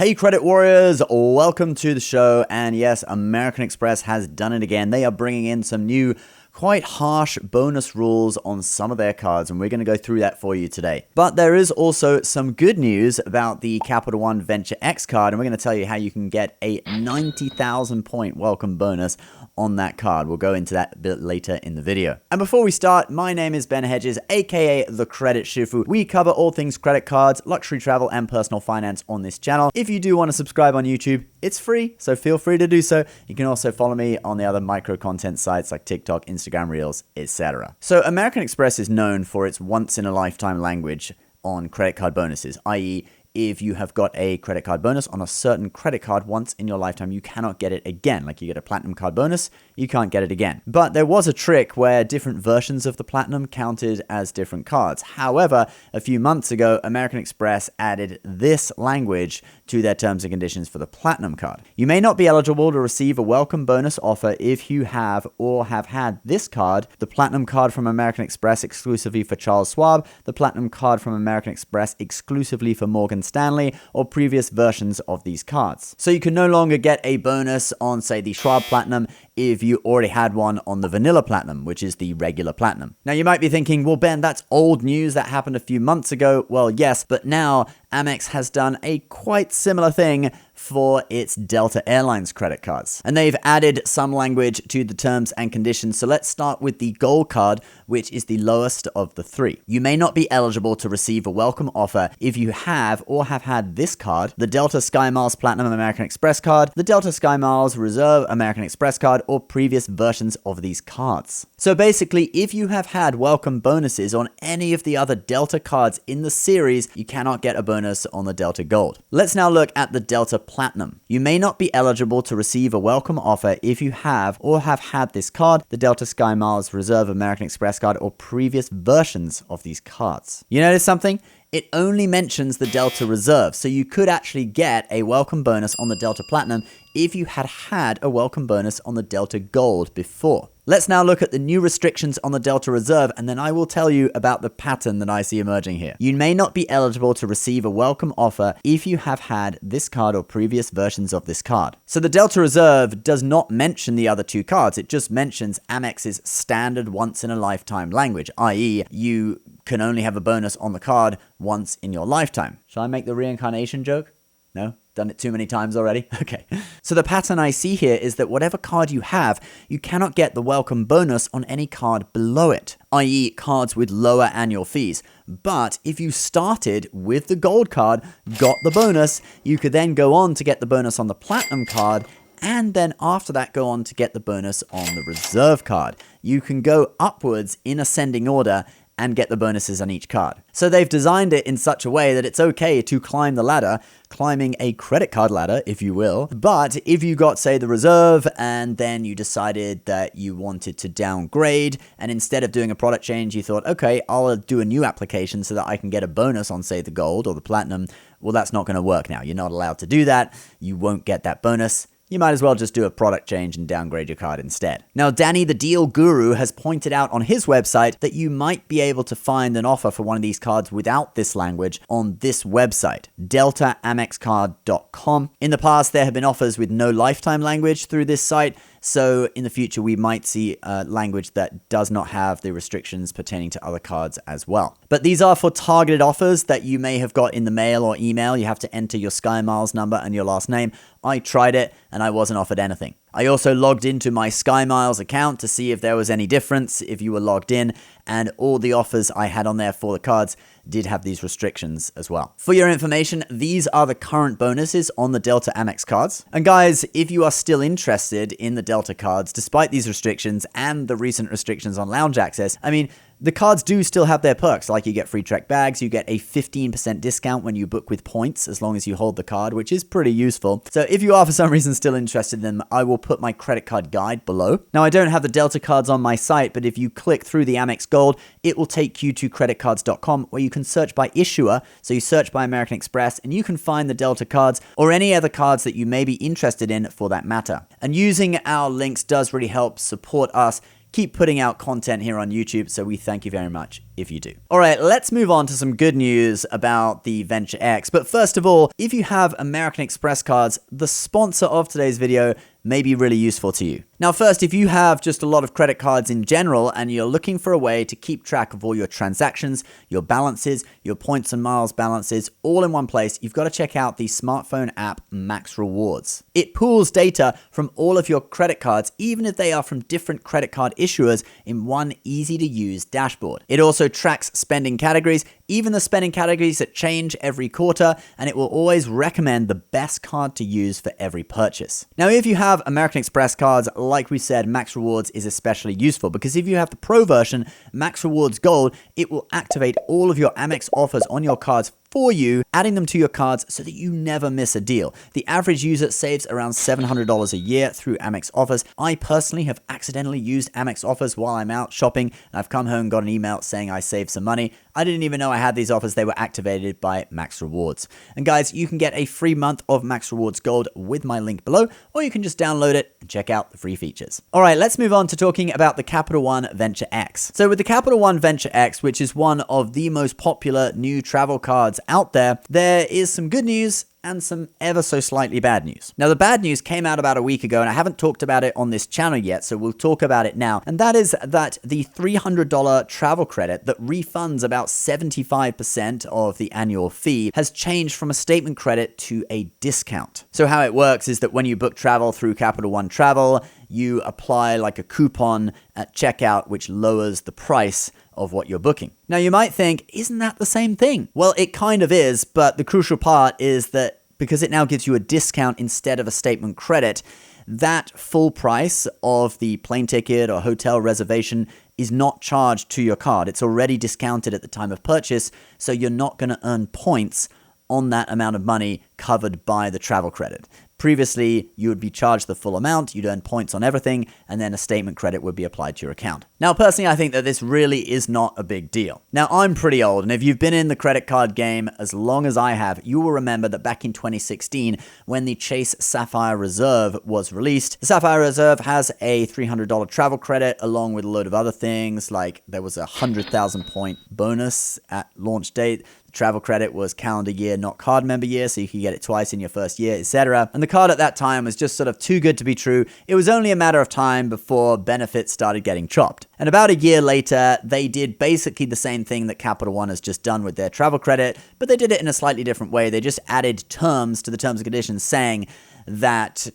Hey credit warriors, welcome to the show. And yes, American Express has done it again. They are bringing in some new quite harsh bonus rules on some of their cards, and we're going to go through that for you today. But there is also some good news about the Capital One Venture X card, and we're going to tell you how you can get a 90,000 point welcome bonus on that card. We'll go into that a bit later in the video. And before we start, my name is Ben Hedges, aka The Credit Shifu. We cover all things credit cards, luxury travel, and personal finance on this channel. If you do want to subscribe on YouTube, it's free, so feel free to do so. You can also follow me on the other micro content sites like TikTok, Instagram Reels, etc. So American Express is known for its once-in-a-lifetime language on credit card bonuses, i.e., if you have got a credit card bonus on a certain credit card once in your lifetime, you cannot get it again. Like you get a platinum card bonus, you can't get it again. But there was a trick where different versions of the platinum counted as different cards. However, a few months ago, American Express added this language to their terms and conditions for the platinum card. You may not be eligible to receive a welcome bonus offer if you have or have had this card, the platinum card from American Express exclusively for Charles Schwab, the platinum card from American Express exclusively for Morgan Stanley, or previous versions of these cards. So you can no longer get a bonus on, say, the Schwab Platinum if you already had one on the Vanilla Platinum, which is the regular Platinum. Now you might be thinking, well, Ben, that's old news. That happened a few months ago. Well, yes, but now Amex has done a quite similar thing for its Delta Airlines credit cards. And they've added some language to the terms and conditions. So let's start with the Gold card, which is the lowest of the three. You may not be eligible to receive a welcome offer if you have or have had this card, the Delta SkyMiles Platinum American Express card, the Delta SkyMiles Reserve American Express card, or previous versions of these cards. So basically, if you have had welcome bonuses on any of the other Delta cards in the series, you cannot get a bonus on the Delta Gold. Let's now look at the Delta Platinum. You may not be eligible to receive a welcome offer if you have or have had this card, the Delta SkyMiles Reserve American Express card, or previous versions of these cards. You notice something? It only mentions the Delta Reserve, so you could actually get a welcome bonus on the Delta Platinum if you had had a welcome bonus on the Delta Gold before. Let's now look at the new restrictions on the Delta Reserve, and then I will tell you about the pattern that I see emerging here. You may not be eligible to receive a welcome offer if you have had this card or previous versions of this card. So the Delta Reserve does not mention the other two cards. It just mentions Amex's standard once-in-a-lifetime language, i.e. you can only have a bonus on the card once in your lifetime. Shall I make the reincarnation joke? No? Done it too many times already? Okay. So the pattern I see here is that whatever card you have, you cannot get the welcome bonus on any card below it, i.e. cards with lower annual fees. But if you started with the Gold card, got the bonus, you could then go on to get the bonus on the Platinum card, and then after that go on to get the bonus on the Reserve card. You can go upwards in ascending order and get the bonuses on each card. So they've designed it in such a way that it's okay to climb the ladder, climbing a credit card ladder, if you will. But if you got, say, the Reserve, and then you decided that you wanted to downgrade, and instead of doing a product change, you thought, okay, I'll do a new application so that I can get a bonus on, say, the Gold or the Platinum, well, that's not going to work now. You're not allowed to do that. You won't get that bonus. You might as well just do a product change and downgrade your card instead. Now, Danny the Deal Guru has pointed out on his website that you might be able to find an offer for one of these cards without this language on this website, deltaamexcard.com. In the past, there have been offers with no lifetime language through this site, so in the future, we might see language that does not have the restrictions pertaining to other cards as well. But these are for targeted offers that you may have got in the mail or email. You have to enter your SkyMiles number and your last name. I tried it and I wasn't offered anything. I also logged into my SkyMiles account to see if there was any difference if you were logged in, and all the offers I had on there for the cards did have these restrictions as well. For your information, these are the current bonuses on the Delta Amex cards. And guys, if you are still interested in the Delta cards, despite these restrictions and the recent restrictions on lounge access, I mean, the cards do still have their perks, like you get free Trek bags, you get a 15% discount when you book with points as long as you hold the card, which is pretty useful. So if you are for some reason still interested in them, I will put my credit card guide below. Now, I don't have the Delta cards on my site, but if you click through the Amex Gold, it will take you to creditcards.com where you can search by issuer. So you search by American Express and you can find the Delta cards or any other cards that you may be interested in for that matter. And using our links does really help support us keep putting out content here on YouTube, so we thank you very much if you do. All right, let's move on to some good news about the Venture X. But first of all, if you have American Express cards, the sponsor of today's video may be really useful to you. Now first, if you have just a lot of credit cards in general and you're looking for a way to keep track of all your transactions, your balances, your points and miles balances, all in one place, you've got to check out the smartphone app Max Rewards. It pools data from all of your credit cards, even if they are from different credit card issuers, in one easy to use dashboard. It also tracks spending categories, even the spending categories that change every quarter, and it will always recommend the best card to use for every purchase. Now, if you have American Express cards, like we said, Max Rewards is especially useful because if you have the Pro version, Max Rewards Gold, it will activate all of your Amex offers on your cards for you, adding them to your cards so that you never miss a deal. The average user saves around $700 a year through Amex offers. I personally have accidentally used Amex offers while I'm out shopping, and I've come home and got an email saying I saved some money. I didn't even know I had these offers. They were activated by Max Rewards. And guys, you can get a free month of Max Rewards Gold with my link below, or you can just download it and check out the free features. All right, let's move on to talking about the Capital One Venture X. So with the Capital One Venture X, which is one of the most popular new travel cards out there, there is some good news and some ever so slightly bad news. Now, the bad news came out about a week ago, and I haven't talked about it on this channel yet, so we'll talk about it now. And that is that the $300 travel credit that refunds about 75% of the annual fee has changed from a statement credit to a discount. So how it works is that when you book travel through Capital One Travel, you apply like a coupon at checkout, which lowers the price of what you're booking. Now, you might think, isn't that the same thing? Well, it kind of is, but the crucial part is that because it now gives you a discount instead of a statement credit, that full price of the plane ticket or hotel reservation is not charged to your card. It's already discounted at the time of purchase, so you're not going to earn points on that amount of money covered by the travel credit. Previously, you would be charged the full amount, you'd earn points on everything, and then a statement credit would be applied to your account. Now, personally, I think that this really is not a big deal. Now, I'm pretty old, and if you've been in the credit card game as long as I have, you will remember that back in 2016, when the Chase Sapphire Reserve was released, the Sapphire Reserve has a $300 travel credit, along with a load of other things, like there was a 100,000 point bonus at launch date. Travel credit was calendar year, not card member year, so you could get it twice in your first year, etc. And the card at that time was just sort of too good to be true. It was only a matter of time before benefits started getting chopped. And about a year later, they did basically the same thing that Capital One has just done with their travel credit, but they did it in a slightly different way. They just added terms to the terms and conditions saying that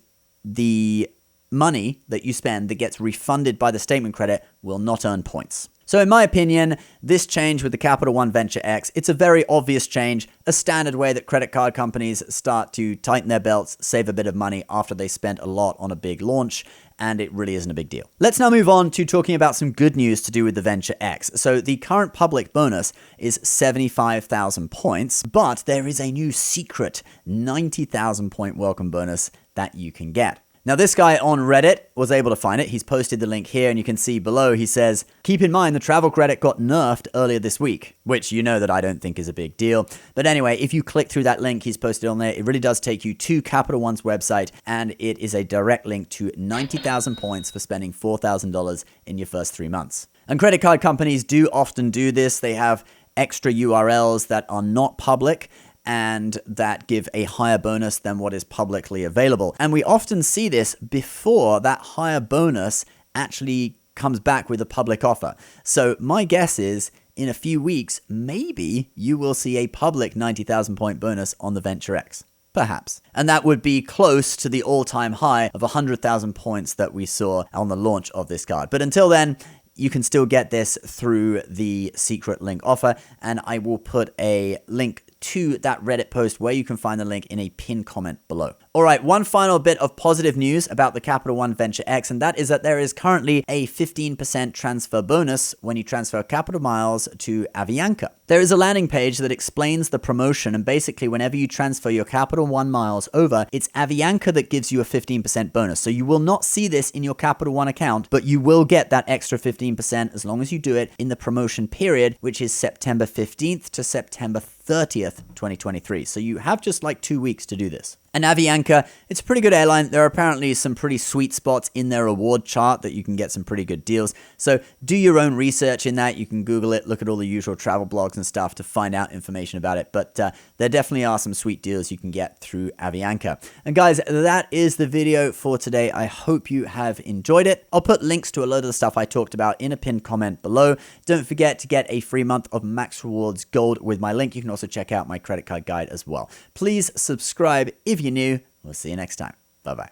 the money that you spend that gets refunded by the statement credit will not earn points. So in my opinion, this change with the Capital One Venture X, it's a very obvious change, a standard way that credit card companies start to tighten their belts, save a bit of money after they spent a lot on a big launch, and it really isn't a big deal. Let's now move on to talking about some good news to do with the Venture X. So the current public bonus is 75,000 points, but there is a new secret 90,000 point welcome bonus that you can get. Now, this guy on Reddit was able to find it. He's posted the link here, and you can see below he says, keep in mind the travel credit got nerfed earlier this week, which you know that I don't think is a big deal. But anyway, if you click through that link he's posted on there, it really does take you to Capital One's website, and it is a direct link to 90,000 points for spending $4,000 in your first 3 months. And credit card companies do often do this. They have extra URLs that are not public, and that give a higher bonus than what is publicly available. And we often see this before that higher bonus actually comes back with a public offer. So my guess is in a few weeks, maybe you will see a public 90,000 point bonus on the Venture X. Perhaps. And that would be close to the all-time high of 100,000 points that we saw on the launch of this card. But until then, you can still get this through the secret link offer, and I will put a link to that Reddit post where you can find the link in a pinned comment below. All right, one final bit of positive news about the Capital One Venture X, and that is that there is currently a 15% transfer bonus when you transfer Capital Miles to Avianca. There is a landing page that explains the promotion, and basically whenever you transfer your Capital One miles over, it's Avianca that gives you a 15% bonus. So you will not see this in your Capital One account, but you will get that extra 15% as long as you do it in the promotion period, which is September 15th to September 30th, 2023. So you have just like 2 weeks to do this. And Avianca, it's a pretty good airline. There are apparently some pretty sweet spots in their award chart that you can get some pretty good deals. So do your own research in that. You can Google it, look at all the usual travel blogs and stuff to find out information about it. But there definitely are some sweet deals you can get through Avianca. And guys, that is the video for today. I hope you have enjoyed it. I'll put links to a load of the stuff I talked about in a pinned comment below. Don't forget to get a free month of Max Rewards Gold with my link. You can also check out my credit card guide as well. Please subscribe if you're new. We'll see you next time. Bye-bye.